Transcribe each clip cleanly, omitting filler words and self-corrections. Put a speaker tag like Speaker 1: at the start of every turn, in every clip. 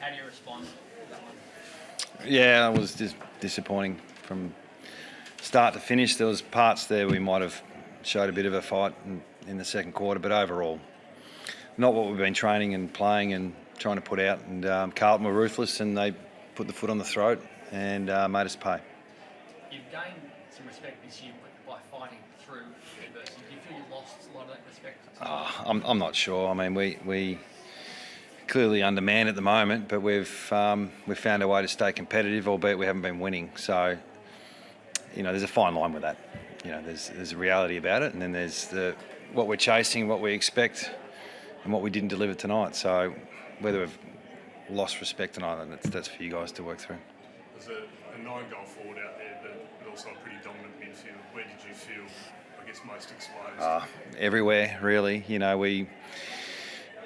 Speaker 1: How do you respond to that one?
Speaker 2: Yeah, it was just disappointing from start to finish. There was parts there we might have showed a bit of a fight in the second quarter, but overall, not what we've been training and playing and trying to put out. And Carlton were ruthless, and they put the foot on the throat and made us pay.
Speaker 1: You've gained some respect this year by fighting through adversity. Do you feel you lost a lot of that respect?
Speaker 2: I'm not sure. I mean, we clearly undermanned at the moment, but we've found a way to stay competitive, albeit we haven't been winning. So, there's a fine line with that. There's a reality about it, and then there's what we're chasing, what we expect, and what we didn't deliver tonight. So, whether we've lost respect or not, that's for you guys to work through.
Speaker 3: There's a 9-goal forward out there, but also a pretty dominant midfield. Where did you feel, I guess, most exposed?
Speaker 2: Everywhere, really.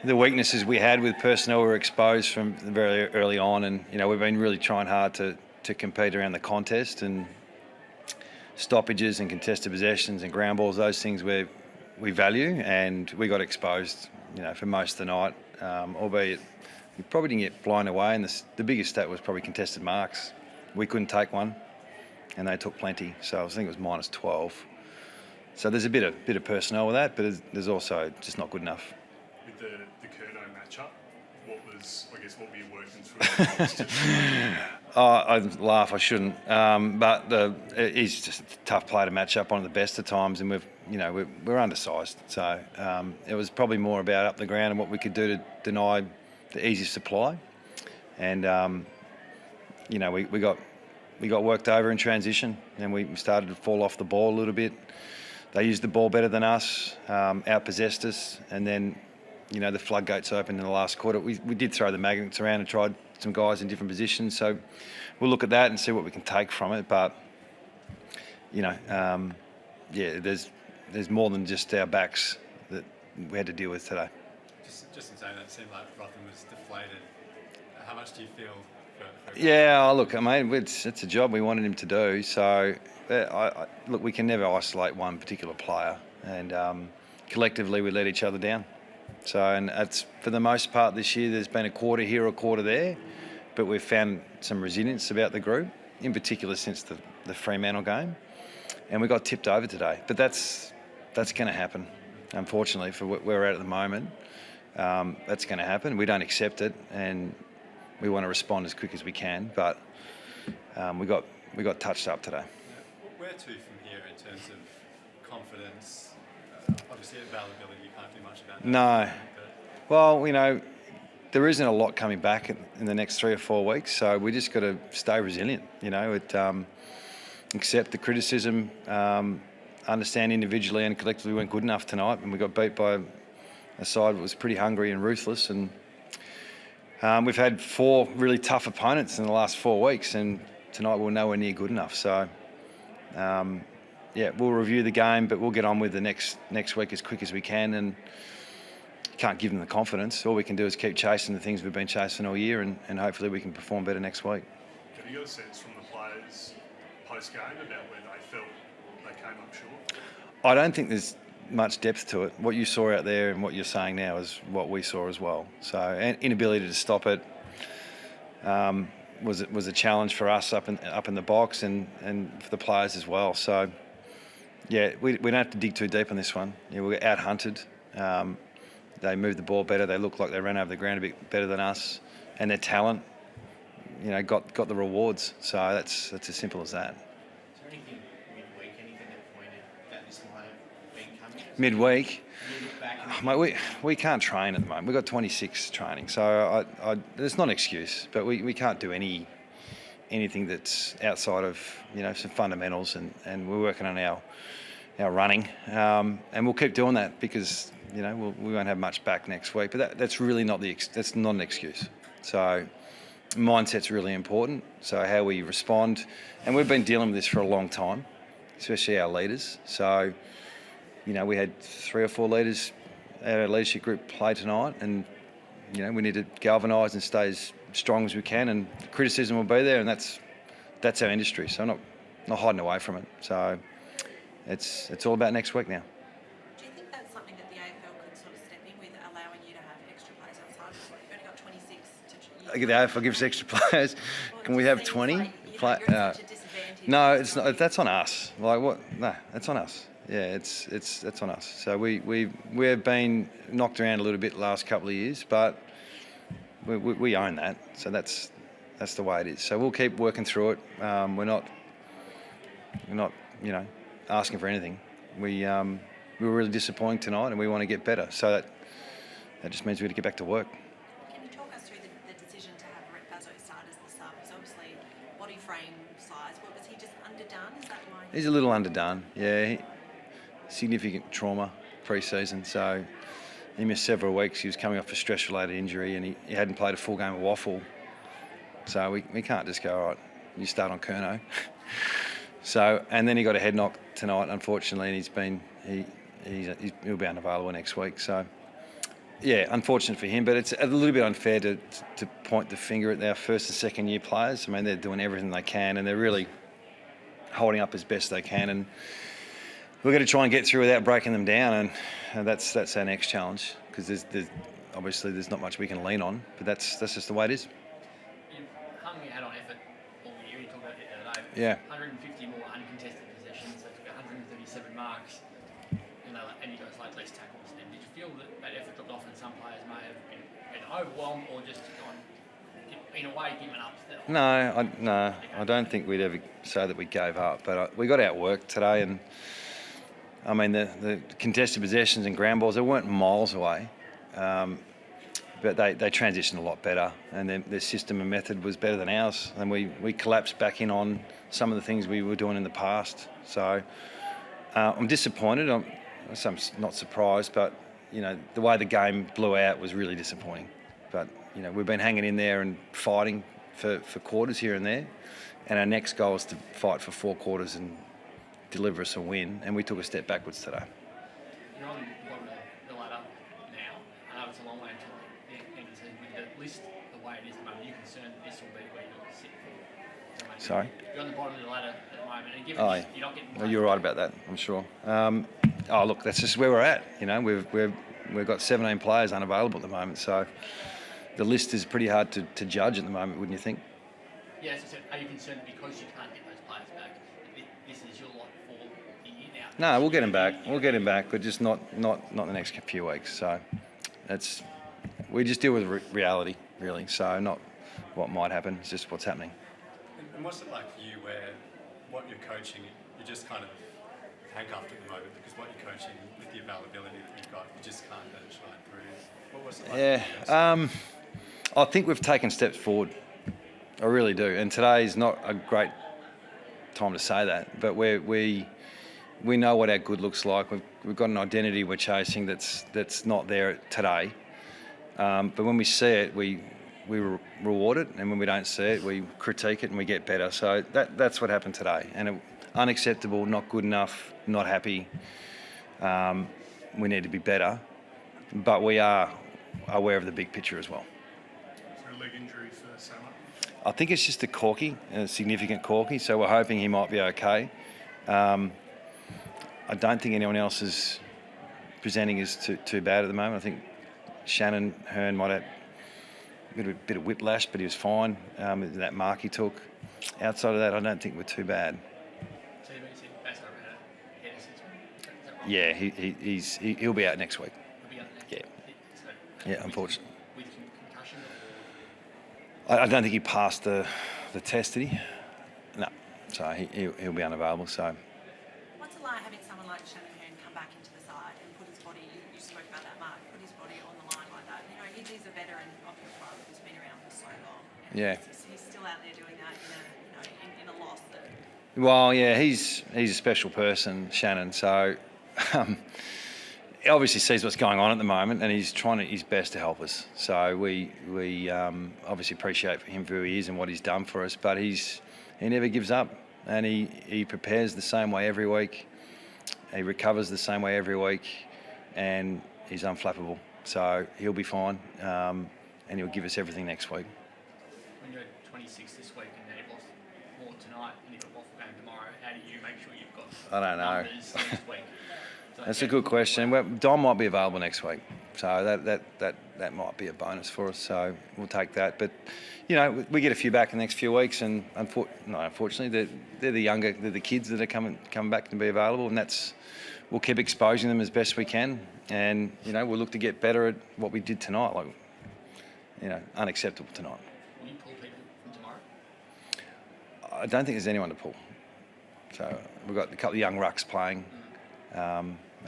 Speaker 2: The weaknesses we had with personnel were exposed from very early on, and we've been really trying hard to compete around the contest and stoppages and contested possessions and ground balls. Those things we value, and we got exposed, for most of the night. Albeit we probably didn't get blown away, and the biggest stat was probably contested marks. We couldn't take one, and they took plenty. So I think it was minus 12. So there's a bit of personnel with that, but there's also just not good enough.
Speaker 3: With the Curnow matchup, what were you working through?
Speaker 2: I laugh. I shouldn't. But he's just a tough player to match up. One of the best at times, and we're undersized. So it was probably more about up the ground and what we could do to deny the easiest supply. And we got worked over in transition, and we started to fall off the ball a little bit. They used the ball better than us, outpossessed us, and then the floodgates opened in the last quarter. We did throw the magnets around and tried some guys in different positions. So we'll look at that and see what we can take from it. But there's more than just our backs that we had to deal with today.
Speaker 4: Just in saying that, it seemed like Rotherham was deflated. How much do you feel for
Speaker 2: Yeah, look, I mean, it's a job we wanted him to do. So, look, we can never isolate one particular player, and collectively we let each other down. So, and that's for the most part this year. There's been a quarter here, a quarter there, but we've found some resilience about the group, in particular since the Fremantle game, and we got tipped over today. But that's going to happen, unfortunately, for where we're at the moment. That's going to happen. We don't accept it, and we want to respond as quick as we can. But we got touched up today.
Speaker 4: Where to from here in terms of confidence? Obviously, availability, you can't do much about that.
Speaker 2: No. Well, there isn't a lot coming back in the next 3 or 4 weeks, so we just got to stay resilient. Accept the criticism, understand individually and collectively we weren't good enough tonight, and we got beat by a side that was pretty hungry and ruthless. And we've had 4 really tough opponents in the last 4 weeks, and tonight we're nowhere near good enough. So, we'll review the game, but we'll get on with the next week as quick as we can. And can't give them the confidence. All we can do is keep chasing the things we've been chasing all year, and hopefully we can perform better next week.
Speaker 3: Have you got a sense from the players post-game about where they felt they came up short?
Speaker 2: I don't think there's much depth to it. What you saw out there and what you're saying now is what we saw as well. So, and inability to stop it was a challenge for us up in the box and for the players as well. So, we don't have to dig too deep on this one. We were out-hunted. They moved the ball better. They looked like they ran over the ground a bit better than us, and their talent, got the rewards. So that's as simple as that.
Speaker 1: Is there anything midweek, anything that pointed that this might have been coming?
Speaker 2: Midweek,
Speaker 1: You look back
Speaker 2: mate, we can't train at the moment. We've got 26 training, so it's not an excuse, but we can't do anything that's outside of some fundamentals, and we're working on our running, and we'll keep doing that because we won't have much back next week. But that's really not that's not an excuse. So mindset's really important. So how we respond, and we've been dealing with this for a long time, especially our leaders. So we had 3 or 4 leaders out of our leadership group play tonight, and we need to galvanise and stay as strong as we can. And criticism will be there, and that's our industry. So I'm not hiding away from it. So it's all about next week now.
Speaker 5: Do you think that's something that the AFL could sort of step in with, allowing you to have extra players outside? You've only got 26 to use
Speaker 2: if I give us extra players, can we have 20?
Speaker 5: You're at such a disadvantage.
Speaker 2: No, it's not. That's on us. Like what? No, that's on us. Yeah, that's on us. So we've been knocked around a little bit the last couple of years, but we own that. So that's the way it is. So we'll keep working through it. We're not asking for anything. We were really disappointing tonight, and we want to get better. So that just means we got to get back to work.
Speaker 5: Can you talk us through the decision to have Retbazo start as the sub? Because obviously body frame size. What was he just underdone? Is that why?
Speaker 2: He's a little underdone. Yeah, significant trauma pre-season. So he missed several weeks. He was coming off a stress-related injury, and he hadn't played a full game of waffle. So we can't just go, all right, you start on Curnow. So, and then he got a head knock tonight, unfortunately, and he'll be unavailable next week. So, yeah, unfortunate for him, but it's a little bit unfair to point the finger at our first and second year players. I mean, they're doing everything they can, and they're really holding up as best they can, and we're going to try and get through without breaking them down, and that's our next challenge, because obviously there's not much we can lean on, but that's just the way it is.
Speaker 1: You've hung your hat on effort all year. You talked about it the other day.
Speaker 2: Yeah.
Speaker 1: 150 more uncontested possessions. They took 137 marks, and you guys laid less tackles. And did you feel that effort dropped off, and some players may have been overwhelmed or just gone, in a way, given up?
Speaker 2: No, I don't think we'd ever say that we gave up, but we got outworked today, and I mean the contested possessions and ground balls, they weren't miles away, but they transitioned a lot better, and their system and method was better than ours, and we collapsed back in on some of the things we were doing in the past. So I'm disappointed. I'm not surprised, but the way the game blew out was really disappointing. But we've been hanging in there and fighting for quarters here and there, and our next goal is to fight for 4 quarters and deliver us a win, and we took a step backwards today.
Speaker 1: You're on the bottom of the ladder now. I know it's a long way until the end of the season. With the list the way it is at the moment, are you concerned that this will be where you'll sit for?
Speaker 2: Sorry?
Speaker 1: You're on the bottom of the ladder at the moment, and given you're not getting...
Speaker 2: No, you're right about that, I'm sure. Look, that's just where we're at. We've got 17 players unavailable at the moment, so the list is pretty hard to judge at the moment, wouldn't you think?
Speaker 1: Yeah, as I said, are you concerned because you can't get those players back? This is your lot for the year now?
Speaker 2: No, we'll get him back. We'll get him back, but just not the next few weeks. So we just deal with reality, really. So not what might happen, it's just what's happening.
Speaker 4: And what's it like for you, where what you're coaching, you're just kind of handcuffed at the moment, because what you're coaching with the availability that you've got, you just can't let it shine through. What was it like?
Speaker 2: Yeah, I think we've taken steps forward. I really do. And today is not a great time to say that, but we know what our good looks like. We've got an identity we're chasing that's not there today. But when we see it, we reward it, and when we don't see it, we critique it and we get better. So that's what happened today, and unacceptable, not good enough, not happy. We need to be better, but we are aware of the big picture as well.
Speaker 3: Is there a leg injury for Sama?
Speaker 2: I think it's just a corky, a significant corky, so we're hoping he might be okay. I don't think anyone else is presenting as too bad at the moment. I think Shannon Hearn might have a bit of whiplash, but he was fine. That mark he took. Outside of that, I don't think we're too bad.
Speaker 1: So you said Basso had a head assessment?
Speaker 2: Yeah, he'll be out next week.
Speaker 1: He'll be out next
Speaker 2: Yeah.
Speaker 1: week.
Speaker 2: Yeah, unfortunately.
Speaker 1: With concussion
Speaker 2: I don't think he passed the test, did he? No. So he'll be unavailable. So.
Speaker 5: What's it like having someone like Shannon Hearn come back into the side and put his body, you spoke about that, Mark, put his body on the line like that? He's a veteran of your club who's been around for so long. And
Speaker 2: Yeah.
Speaker 5: He's still out there doing that in a loss that...
Speaker 2: Well, yeah, he's a special person, Shannon. So he obviously sees what's going on at the moment, and he's trying his best to help us. So we obviously appreciate him for who he is and what he's done for us. But he never gives up, and he prepares the same way every week. He recovers the same way every week, and he's unflappable. So he'll be fine, and he'll give us everything next week.
Speaker 1: when you're at 26 this week and you've lost more tonight and you've got a waffle game tomorrow, how do you make sure you've got
Speaker 2: I don't know.
Speaker 1: numbers next week
Speaker 2: That's a good question. Well, Dom might be available next week, so that might be a bonus for us. So we'll take that. But you know, we get a few back in the next few weeks, and unfortunately, they're the kids that are coming back to be available, and we'll keep exposing them as best we can, and you know, we'll look to get better at what we did tonight. Like, you know, unacceptable tonight.
Speaker 1: Will you pull people from tomorrow?
Speaker 2: I don't think there's anyone to pull. So we've got a couple of young rucks playing.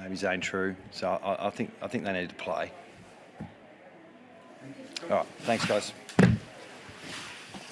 Speaker 2: Maybe Zane True. So I think they need to play. All right, thanks guys.